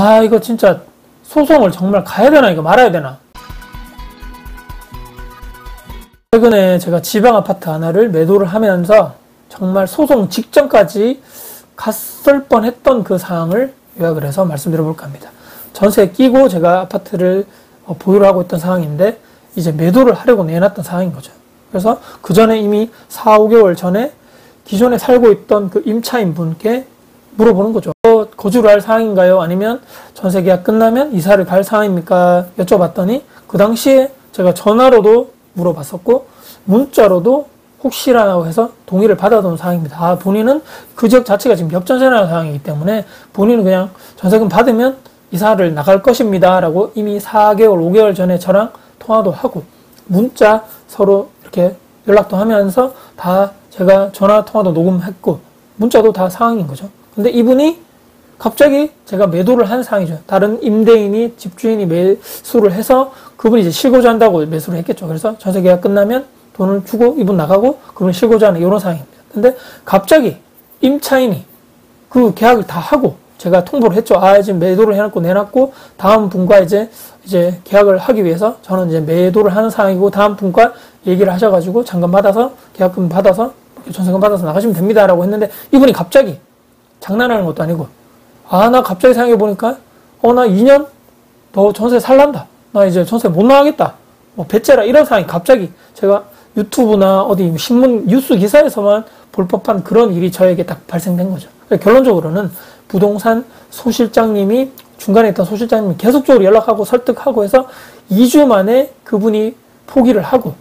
아, 이거 진짜 소송을 정말 가야 되나 이거 말아야 되나. 최근에 제가 지방 아파트 하나를 매도를 하면서 정말 소송 직전까지 갔을 뻔했던 그 상황을 요약을 해서 말씀드려볼까 합니다. 전세에 끼고 제가 아파트를 보유를 하고 있던 상황인데 이제 매도를 하려고 내놨던 상황인 거죠. 그래서 그 전에 이미 4, 5개월 전에 기존에 살고 있던 그 임차인 분께 물어보는 거죠. 거주를 할 상황인가요? 아니면 전세 계약 끝나면 이사를 갈 상황입니까? 여쭤봤더니 그 당시에 제가 전화로도 물어봤었고 문자로도 혹시라고 해서 동의를 받아둔 상황입니다. 아, 본인은 그 지역 자체가 지금 역전세라는 상황이기 때문에 본인은 그냥 전세금 받으면 이사를 나갈 것입니다 라고 이미 4개월, 5개월 전에 저랑 통화도 하고 문자 서로 이렇게 연락도 하면서 다 제가 전화 통화도 녹음했고 문자도 다 상황인 거죠. 근데 이분이 갑자기 제가 매도를 한 상황이죠. 다른 임대인이 집주인이 매수를 해서 그분이 이제 실거주 한다고 매수를 했겠죠. 그래서 전세 계약 끝나면 돈을 주고 이분 나가고 그분이 실거주 하는 이런 상황입니다. 근데 갑자기 임차인이 그 계약을 다 하고 제가 통보를 했죠. 아, 지금 매도를 해놓고 내놨고 다음 분과 이제 계약을 하기 위해서 저는 이제 매도를 하는 상황이고 다음 분과 얘기를 하셔가지고 잔금 받아서 계약금 받아서 전세금 받아서 나가시면 됩니다라고 했는데 이분이 갑자기 장난하는 것도 아니고 아, 나 갑자기 생각해보니까 나 2년 더 전세 살란다. 나 이제 전세 못 나가겠다. 뭐 배째라 이런 상황이 갑자기 제가 유튜브나 어디 신문 뉴스 기사에서만 볼 법한 그런 일이 저에게 딱 발생된 거죠. 결론적으로는 부동산 소실장님이 중간에 있던 소실장님이 계속적으로 연락하고 설득하고 해서 2주 만에 그분이 포기를 하고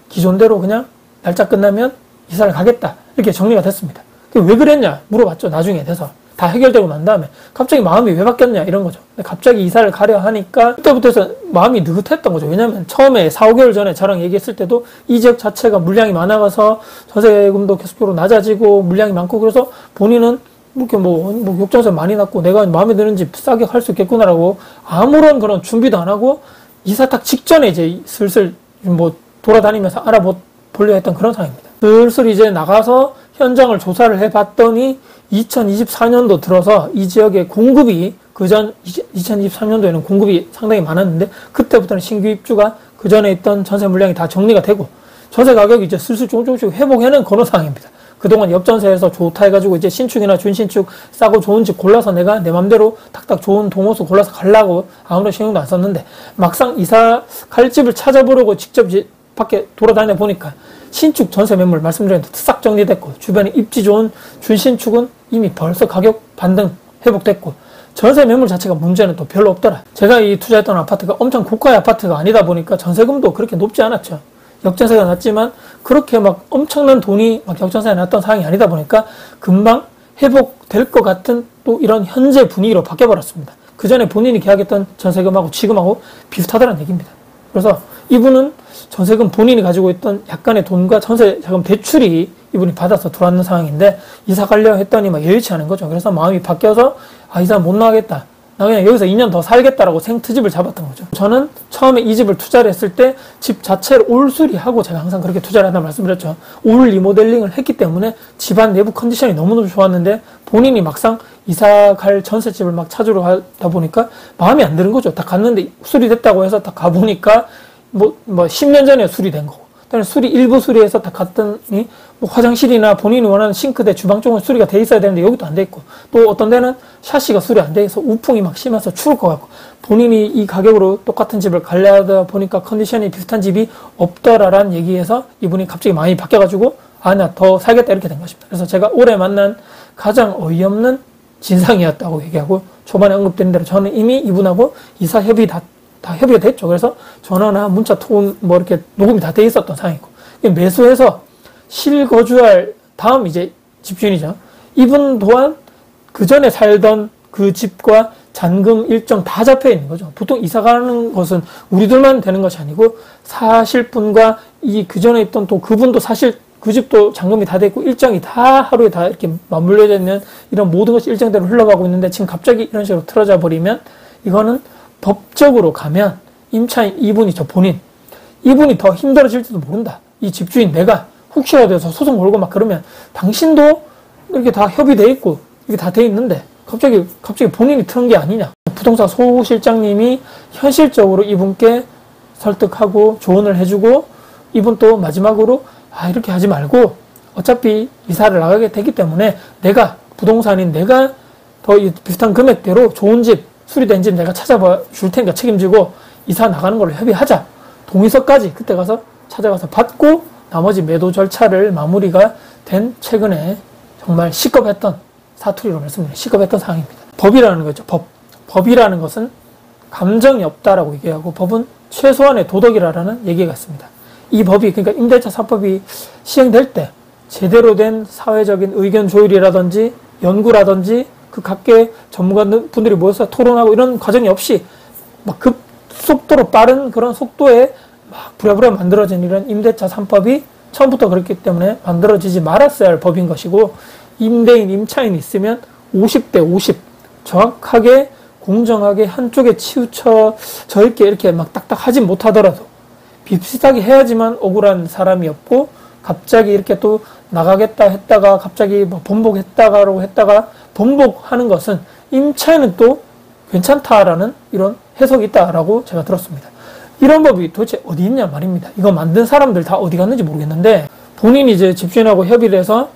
기존대로 그냥 날짜 끝나면 이사를 가겠다 이렇게 정리가 됐습니다. 왜 그랬냐 물어봤죠. 나중에 돼서 다 해결되고 난 다음에 갑자기 마음이 왜 바뀌었냐 이런 거죠. 갑자기 이사를 가려 하니까 그때부터 해서 마음이 느긋했던 거죠. 왜냐면 처음에 4, 5개월 전에 저랑 얘기했을 때도 이 지역 자체가 물량이 많아가서 전세금도 계속적으로 낮아지고 물량이 많고 그래서 본인은 이렇게 뭐 역전세 많이 났고 내가 마음에 드는 집 싸게 할 수 있겠구나라고 아무런 그런 준비도 안 하고 이사 딱 직전에 이제 슬슬 뭐 돌아다니면서 알아보려 했던 그런 상황입니다. 슬슬 이제 나가서 현장을 조사를 해봤더니 2024년도 들어서 이 지역의 공급이 그전 2023년도에는 공급이 상당히 많았는데 그때부터는 신규 입주가 그 전에 있던 전세 물량이 다 정리가 되고 전세 가격이 이제 슬슬 조금씩 회복하는 그런 상황입니다. 그동안 역전세에서 좋다 해가지고 이제 신축이나 준신축 싸고 좋은 집 골라서 내가 내 맘대로 탁탁 좋은 동호수 골라서 가려고 아무런 신경도 안 썼는데 막상 이사 갈 집을 찾아보려고 직접 밖에 돌아다녀 보니까 신축 전세 매물 말씀드렸는데 싹 정리됐고 주변에 입지 좋은 준신축은 이미 벌써 가격 반등 회복됐고 전세 매물 자체가 문제는 또 별로 없더라. 제가 이 투자했던 아파트가 엄청 고가의 아파트가 아니다 보니까 전세금도 그렇게 높지 않았죠. 역전세가 났지만 그렇게 막 엄청난 돈이 막 역전세가 났던 상황이 아니다 보니까 금방 회복될 것 같은 또 이런 현재 분위기로 바뀌어버렸습니다. 그 전에 본인이 계약했던 전세금하고 지금하고 비슷하다는 얘기입니다. 그래서 이분은 전세금 본인이 가지고 있던 약간의 돈과 전세 자금 대출이 이분이 받아서 들어왔는 상황인데 이사 가려 했더니 막 여의치 않은 거죠. 그래서 마음이 바뀌어서 아, 이사 못 나가겠다. 나 그냥 여기서 2년 더 살겠다라고 생트집을 잡았던 거죠. 저는 처음에 이 집을 투자를 했을 때 집 자체를 올수리하고 제가 항상 그렇게 투자를 한다고 말씀드렸죠. 올 리모델링을 했기 때문에 집안 내부 컨디션이 너무너무 좋았는데 본인이 막상 이사 갈 전셋집을 막 찾으러 가다 보니까 마음에 안 드는 거죠. 딱 갔는데 수리됐다고 해서 딱 가보니까 뭐 10년 전에 수리된 거고. 그다음에 일부 수리해서 딱 갔더니 뭐 화장실이나 본인이 원하는 싱크대, 주방 쪽은 수리가 돼 있어야 되는데 여기도 안 돼 있고 또 어떤 데는 샤시가 수리 안 돼 있어서 우풍이 막 심해서 추울 것 같고 본인이 이 가격으로 똑같은 집을 가려다 보니까 컨디션이 비슷한 집이 없더라라는 얘기에서 이분이 갑자기 마음이 바뀌어가지고 아, 나 더 살겠다 이렇게 된 것입니다. 그래서 제가 올해 만난 가장 어이없는 진상이었다고 얘기하고 초반에 언급드린 대로 저는 이미 이분하고 이사 협의 다 협의가 됐죠. 그래서 전화나 문자, 톤 뭐 이렇게 녹음이 다 돼 있었던 상황이고 매수해서 실거주할 다음 이제 집주인이죠. 이분 또한 그 전에 살던 그 집과 잔금 일정 다 잡혀 있는 거죠. 보통 이사 가는 것은 우리들만 되는 것이 아니고 사실 분과 이 그 전에 있던 또 그분도 사실 그 집도 잔금이 다 돼 있고 일정이 다 하루에 다 이렇게 맞물려져 있는 이런 모든 것이 일정대로 흘러가고 있는데 지금 갑자기 이런 식으로 틀어져 버리면 이거는 법적으로 가면 임차인 이분이죠. 이분이 더 힘들어질지도 모른다. 이 집주인 내가 혹시라도 해서 소송 걸고 막 그러면 당신도 이렇게 다 협의돼 있고 이게 다 돼 있는데 갑자기 본인이 틀은 게 아니냐. 부동산 소실장님이 현실적으로 이분께 설득하고 조언을 해주고, 이분 또 마지막으로 이렇게 하지 말고 어차피 이사를 나가게 되기 때문에 내가 부동산인 내가 더 비슷한 금액대로 좋은 집, 수리된 집 내가 찾아봐 줄 테니까 책임지고 이사 나가는 걸로 협의하자. 동의서까지 그때 가서 찾아가서 받고 나머지 매도 절차를 마무리가 된 최근에 정말 시급했던 사투리로 말씀드리면 시급했던 상황입니다. 법이라는 거죠. 법이라는 것은 감정이 없다라고 얘기하고 법은 최소한의 도덕이라는 얘기가 있습니다. 이 법이, 그러니까 임대차 3법이 시행될 때 제대로 된 사회적인 의견 조율이라든지 연구라든지 그 각계 전문가분들이 모여서 토론하고 이런 과정이 없이 막 급속도로 빠른 그런 속도에 막 부랴부랴 만들어진 이런 임대차 3법이 처음부터 그렇기 때문에 만들어지지 말았어야 할 법인 것이고, 임대인, 임차인이 있으면 50대 50 정확하게 공정하게 한쪽에 치우쳐 져 있게 이렇게 막 딱딱 하진 못하더라도 비슷하게 해야지만 억울한 사람이 없고, 갑자기 이렇게 또 나가겠다 했다가 갑자기 뭐 번복했다가라고 했다가 번복하는 것은 임차인은 또 괜찮다라는 이런 해석이 있다라고 제가 들었습니다. 이런 법이 도대체 어디 있냐 말입니다. 이거 만든 사람들 다 어디 갔는지 모르겠는데, 본인이 이제 집주인하고 협의를 해서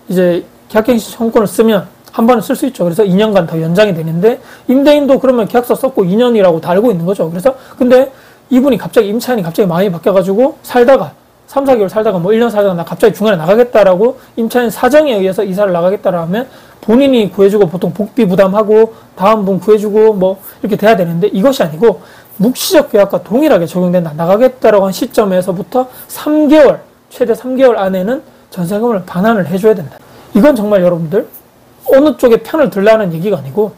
이제 계약갱신 청구권을 쓰면 한 번은 쓸 수 있죠. 그래서 2년간 더 연장이 되는데, 임대인도 그러면 계약서 썼고 2년이라고 다 알고 있는 거죠. 그래서 근데 이분이 갑자기 임차인이 갑자기 마음이 바뀌어가지고 살다가 3, 4개월 살다가 뭐 1년 살다가 나 갑자기 중간에 나가겠다라고 임차인 사정에 의해서 이사를 나가겠다라 하면 본인이 구해주고 보통 복비 부담하고 다음 분 구해주고 뭐 이렇게 돼야 되는데, 이것이 아니고 묵시적 계약과 동일하게 적용된다. 나가겠다라고 한 시점에서부터 3개월, 최대 3개월 안에는 전세금을 반환을 해줘야 된다. 이건 정말 여러분들 어느 쪽에 편을 들라는 얘기가 아니고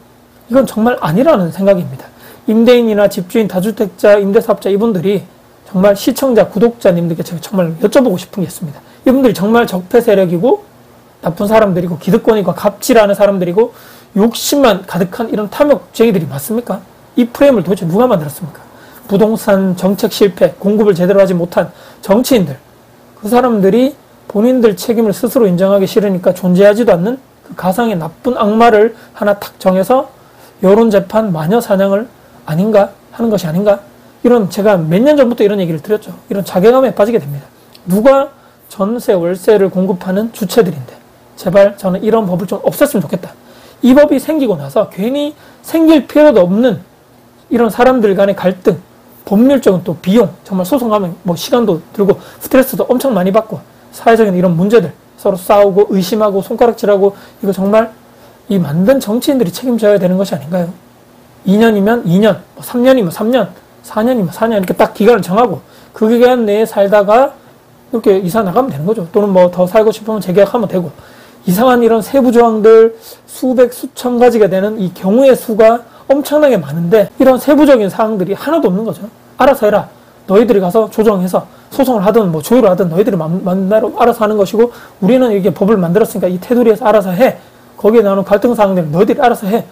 이건 정말 아니라는 생각입니다. 임대인이나 집주인, 다주택자, 임대사업자 이분들이 정말 시청자, 구독자님들께 제가 정말 여쭤보고 싶은 게 있습니다. 이분들이 정말 적폐 세력이고 나쁜 사람들이고 기득권이고 갑질하는 사람들이고 욕심만 가득한 이런 탐욕쟁이들이 맞습니까? 이 프레임을 도대체 누가 만들었습니까? 부동산 정책 실패, 공급을 제대로 하지 못한 정치인들, 그 사람들이 본인들 책임을 스스로 인정하기 싫으니까 존재하지도 않는 그 가상의 나쁜 악마를 하나 탁 정해서 여론재판 마녀 사냥을 아닌가 하는 것이 아닌가, 이런 제가 몇 년 전부터 이런 얘기를 드렸죠. 이런 자괴감에 빠지게 됩니다. 누가 전세, 월세를 공급하는 주체들인데 제발 저는 이런 법을 좀 없앴으면 좋겠다. 이 법이 생기고 나서 괜히 생길 필요도 없는 이런 사람들 간의 갈등, 법률적인 또 비용, 정말 소송하면 뭐 시간도 들고 스트레스도 엄청 많이 받고 사회적인 이런 문제들 서로 싸우고 의심하고 손가락질하고, 이거 정말 이 만든 정치인들이 책임져야 되는 것이 아닌가요? 2년이면 2년, 3년이면 3년, 4년이면 4년 이렇게 딱 기간을 정하고 그 기간 내에 살다가 이렇게 이사 나가면 되는 거죠. 또는 뭐 더 살고 싶으면 재계약하면 되고, 이상한 이런 세부 조항들 수백, 수천 가지가 되는 이 경우의 수가 엄청나게 많은데 이런 세부적인 사항들이 하나도 없는 거죠. 알아서 해라. 너희들이 가서 조정해서 소송을 하든 뭐 조율을 하든 너희들이 만나러 알아서 하는 것이고, 우리는 이게 법을 만들었으니까 이 테두리에서 알아서 해. 거기에 나오는 갈등 사항들은 너희들이 알아서 해.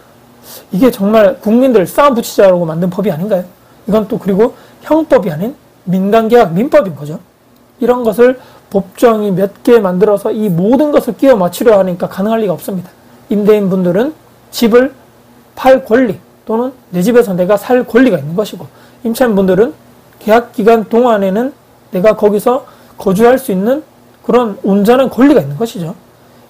이게 정말 국민들 싸움 붙이자라고 만든 법이 아닌가요? 이건 또 그리고 형법이 아닌 민간계약 민법인 거죠. 이런 것을 법정이 몇 개 만들어서 이 모든 것을 끼워 맞추려 하니까 가능할 리가 없습니다. 임대인분들은 집을 팔 권리 또는 내 집에서 내가 살 권리가 있는 것이고, 임차인분들은 계약 기간 동안에는 내가 거기서 거주할 수 있는 그런 온전한 권리가 있는 것이죠.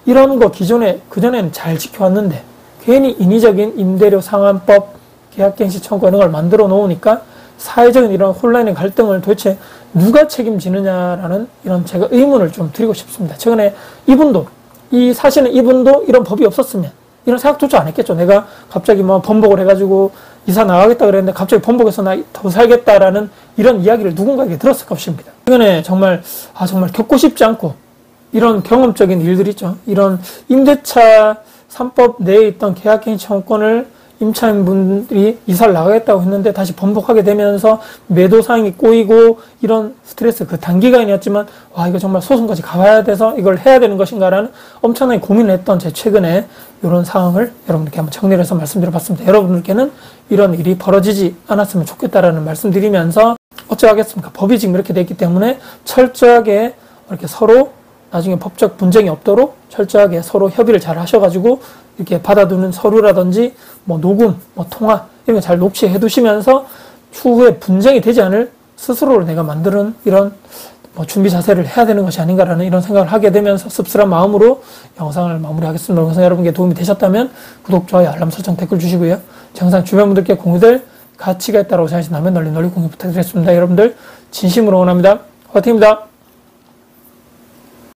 이런 거 기존에 그전에는 잘 지켜왔는데 괜히 인위적인 임대료 상한법, 계약갱신 청구 이런 걸 만들어 놓으니까 사회적인 이런 혼란의 갈등을 도대체 누가 책임지느냐라는 이런 제가 의문을 좀 드리고 싶습니다. 최근에 이분도, 이 사실은 이분도 이런 법이 없었으면 이런 생각조차 안 했겠죠. 내가 갑자기 뭐 번복을 해가지고 이사 나가겠다 그랬는데 갑자기 번복해서 나 더 살겠다라는 이런 이야기를 누군가에게 들었을 것입니다. 최근에 정말 겪고 싶지 않고 이런 경험적인 일들이 있죠. 이런 임대차 3법 내에 있던 계약갱신 청구권을 임차인분들이 이사를 나가겠다고 했는데 다시 번복하게 되면서 매도 사항이 꼬이고 이런 스트레스, 그 단기간이었지만 이거 정말 소송까지 가봐야 돼서 이걸 해야 되는 것인가라는 엄청나게 고민을 했던 제 최근에 이런 상황을 여러분들께 한번 정리를 해서 말씀드려봤습니다. 여러분들께는 이런 일이 벌어지지 않았으면 좋겠다라는 말씀드리면서 어쩌겠습니까? 법이 지금 이렇게 돼 있기 때문에 철저하게 이렇게 서로 나중에 법적 분쟁이 없도록 철저하게 서로 협의를 잘 하셔가지고 이렇게 받아두는 서류라든지 뭐 녹음, 뭐 통화 이런 거 잘 녹취해 두시면서 추후에 분쟁이 되지 않을 스스로를 내가 만드는 이런 뭐 준비 자세를 해야 되는 것이 아닌가라는 이런 생각을 하게 되면서 씁쓸한 마음으로 영상을 마무리하겠습니다. 영상 여러분께 도움이 되셨다면 구독, 좋아요, 알람 설정, 댓글 주시고요. 제 영상 주변 분들께 공유될 가치가 있다고 생각하신다면 널리 공유 부탁드리겠습니다. 여러분들 진심으로 응원합니다. 화이팅입니다.